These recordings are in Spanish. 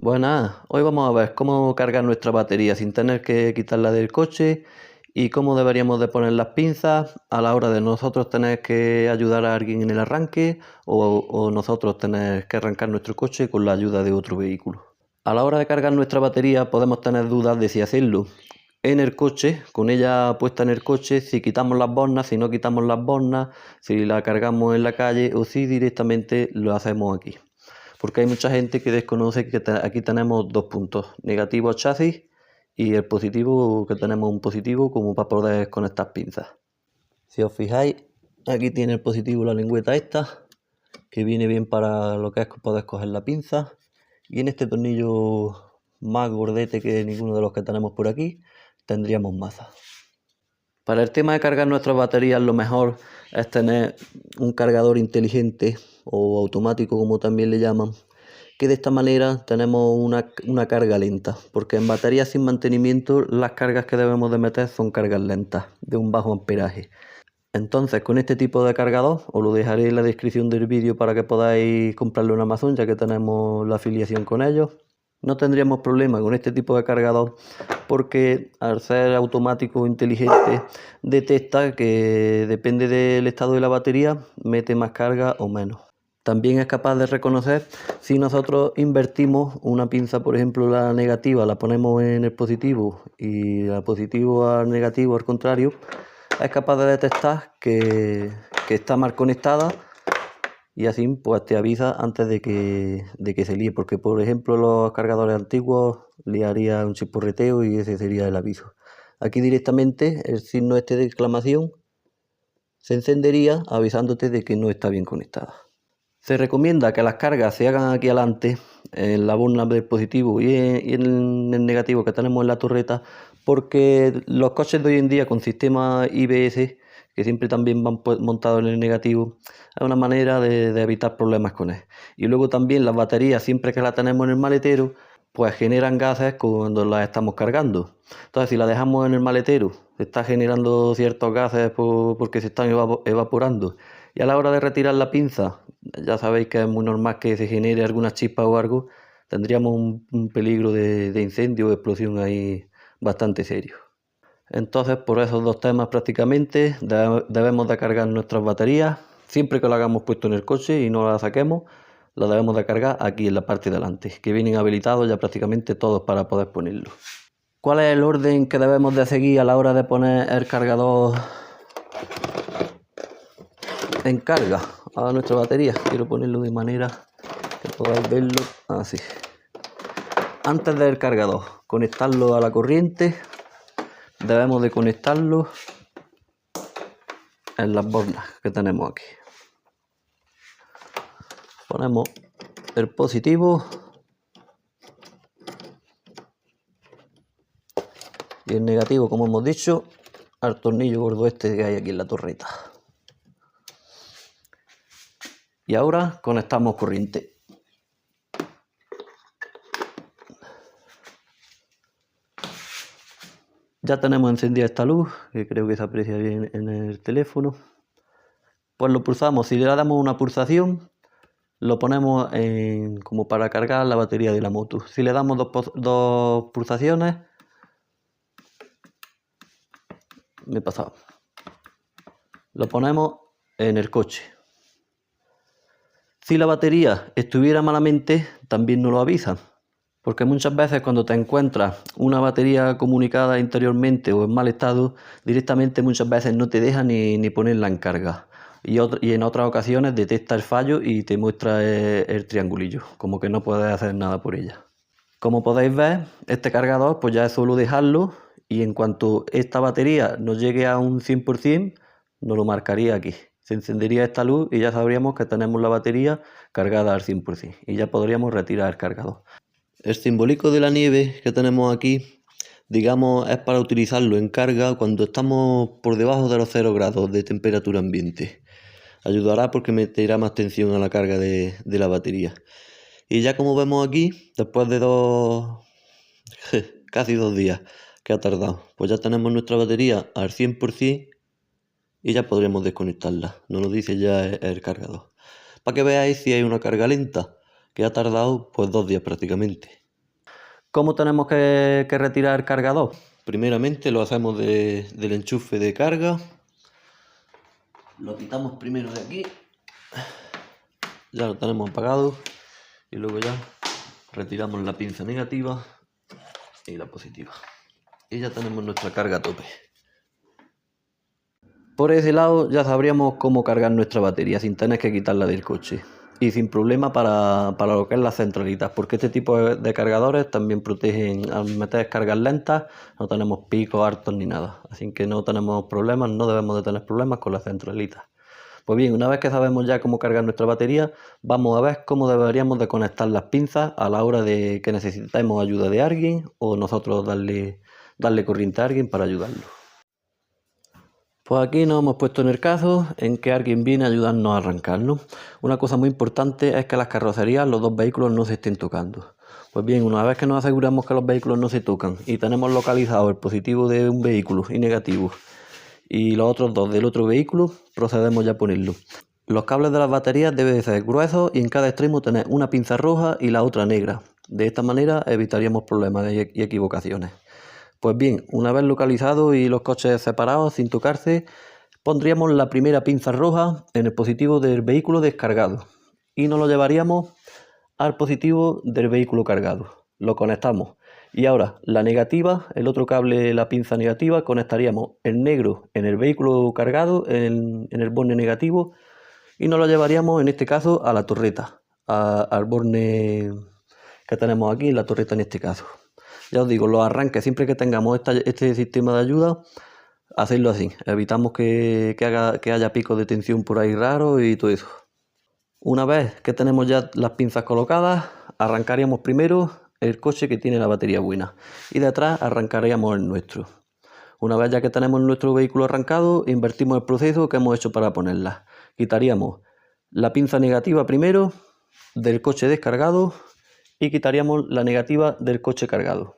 Buenas, hoy vamos a ver cómo cargar nuestra batería sin tener que quitarla del coche y cómo deberíamos de poner las pinzas a la hora de nosotros tener que ayudar a alguien en el arranque o nosotros tener que arrancar nuestro coche con la ayuda de otro vehículo. A la hora de cargar nuestra batería podemos tener dudas de si hacerlo en el coche, con ella puesta en el coche, si quitamos las bornas, si no quitamos las bornas, si la cargamos en la calle o si directamente lo hacemos aquí. Porque hay mucha gente que desconoce que aquí tenemos dos puntos, negativo al chasis y el positivo, que tenemos un positivo como para poder conectar pinzas. Si os fijáis, aquí tiene el positivo la lengüeta esta, que viene bien para lo que es poder coger la pinza, y en este tornillo más gordete que ninguno de los que tenemos por aquí, tendríamos maza. Para el tema de cargar nuestras baterías, lo mejor es tener un cargador inteligente o automático, como también le llaman, que de esta manera tenemos una carga lenta, porque en baterías sin mantenimiento las cargas que debemos de meter son cargas lentas, de un bajo amperaje. Entonces, con este tipo de cargador, os lo dejaré en la descripción del vídeo para que podáis comprarlo en Amazon, ya que tenemos la afiliación con ellos. No tendríamos problema con este tipo de cargador porque al ser automático o inteligente detecta que depende del estado de la batería, mete más carga o menos. También es capaz de reconocer si nosotros invertimos una pinza, por ejemplo la negativa la ponemos en el positivo y la positivo al negativo al contrario, es capaz de detectar que está mal conectada y así pues te avisa antes de que se líe, porque por ejemplo los cargadores antiguos liaría un chisporreteo y ese sería el aviso. Aquí directamente el signo este de exclamación se encendería avisándote de que no está bien conectada. Se recomienda que las cargas se hagan aquí adelante, en la borna del positivo y en el negativo que tenemos en la torreta, porque los coches de hoy en día con sistema IBS, que siempre también van montados en el negativo, es una manera de evitar problemas con él. Y luego también las baterías, siempre que las tenemos en el maletero, pues generan gases cuando las estamos cargando. Entonces, si la dejamos en el maletero, está generando ciertos gases porque se están evaporando. Y a la hora de retirar la pinza, ya sabéis que es muy normal que se genere alguna chispa o algo, tendríamos un peligro de incendio o explosión ahí bastante serio. Entonces, por esos dos temas prácticamente debemos de cargar nuestras baterías. Siempre que lo hagamos puesto en el coche y no la saquemos, la debemos de cargar aquí en la parte de delante, que vienen habilitados ya prácticamente todos para poder ponerlo. ¿Cuál es el orden que debemos de seguir a la hora de poner el cargador en carga a nuestra batería? Quiero ponerlo de manera que podáis verlo así. Antes del cargador, conectarlo a la corriente, debemos de conectarlo en las bornas que tenemos aquí. Ponemos el positivo y el negativo, como hemos dicho, al tornillo gordo este que hay aquí en la torreta. Y ahora conectamos corriente. Ya tenemos encendida esta luz, que creo que se aprecia bien en el teléfono. Pues lo pulsamos, si le damos una pulsación, lo ponemos como para cargar la batería de la moto. Si le damos dos pulsaciones, me he pasado, lo ponemos en el coche. Si la batería estuviera malamente, también nos lo avisan, porque muchas veces cuando te encuentras una batería comunicada interiormente o en mal estado, directamente muchas veces no te deja ni ponerla en carga. Y en otras ocasiones detecta el fallo y te muestra el triangulillo, como que no puedes hacer nada por ella. Como podéis ver, este cargador pues ya es solo dejarlo y en cuanto esta batería nos llegue a un 100%, nos lo marcaría aquí. Se encendería esta luz y ya sabríamos que tenemos la batería cargada al 100% y ya podríamos retirar el cargador. El simbólico de la nieve que tenemos aquí, digamos, es para utilizarlo en carga cuando estamos por debajo de los 0 grados de temperatura ambiente. Ayudará porque meterá más tensión a la carga de la batería. Y ya como vemos aquí, después de casi 2 días que ha tardado, pues ya tenemos nuestra batería al 100% y ya podremos desconectarla. Nos lo dice ya el cargador. Para que veáis si hay una carga lenta, que ha tardado pues 2 días prácticamente. ¿Cómo tenemos que retirar el cargador? Primeramente lo hacemos del enchufe de carga. Lo quitamos primero de aquí. Ya lo tenemos apagado. Y luego ya retiramos la pinza negativa y la positiva. Y ya tenemos nuestra carga a tope. Por ese lado ya sabríamos cómo cargar nuestra batería sin tener que quitarla del coche. Y sin problema para lo que es las centralitas, porque este tipo de cargadores también protegen al meter cargas lentas, no tenemos picos hartos ni nada, así que no tenemos problemas, no debemos de tener problemas con las centralitas. Pues bien, una vez que sabemos ya cómo cargar nuestra batería, vamos a ver cómo deberíamos de conectar las pinzas a la hora de que necesitemos ayuda de alguien o nosotros darle corriente a alguien para ayudarlo. Pues aquí nos hemos puesto en el caso en que alguien viene a ayudarnos a arrancarnos. Una cosa muy importante es que las carrocerías, los dos vehículos no se estén tocando. Pues bien, una vez que nos aseguramos que los vehículos no se tocan y tenemos localizado el positivo de un vehículo y negativo y los otros dos del otro vehículo, procedemos ya a ponerlo. Los cables de las baterías deben de ser gruesos y en cada extremo tener una pinza roja y la otra negra. De esta manera evitaríamos problemas y equivocaciones. Pues bien, una vez localizado y los coches separados sin tocarse, pondríamos la primera pinza roja en el positivo del vehículo descargado y nos lo llevaríamos al positivo del vehículo cargado. Lo conectamos y ahora la negativa, el otro cable, la pinza negativa, conectaríamos el negro en el vehículo cargado, en el borne negativo, y nos lo llevaríamos en este caso a la torreta, al borne que tenemos aquí, la torreta en este caso. Ya os digo, los arranques, siempre que tengamos este sistema de ayuda, hacerlo así. Evitamos que haya picos de tensión por ahí raros y todo eso. Una vez que tenemos ya las pinzas colocadas, arrancaríamos primero el coche que tiene la batería buena y de atrás arrancaríamos el nuestro. Una vez ya que tenemos nuestro vehículo arrancado, invertimos el proceso que hemos hecho para ponerla. Quitaríamos la pinza negativa primero del coche descargado y quitaríamos la negativa del coche cargado.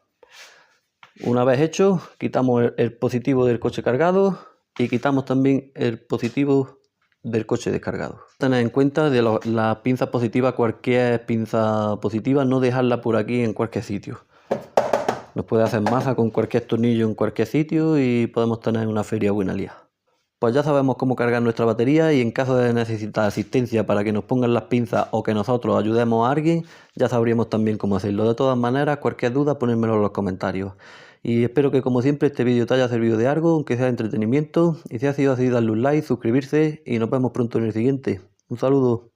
Una vez hecho, quitamos el positivo del coche cargado y quitamos también el positivo del coche descargado. Tener en cuenta de las pinzas positivas, cualquier pinza positiva, no dejarla por aquí en cualquier sitio. Nos puede hacer masa con cualquier tornillo en cualquier sitio y podemos tener una feria buena lía. Pues ya sabemos cómo cargar nuestra batería y en caso de necesitar asistencia para que nos pongan las pinzas o que nosotros ayudemos a alguien, ya sabríamos también cómo hacerlo. De todas maneras, cualquier duda, ponérmelo en los comentarios. Y espero que como siempre este vídeo te haya servido de algo, aunque sea de entretenimiento. Y si ha sido así, darle un like, suscribirse y nos vemos pronto en el siguiente. Un saludo.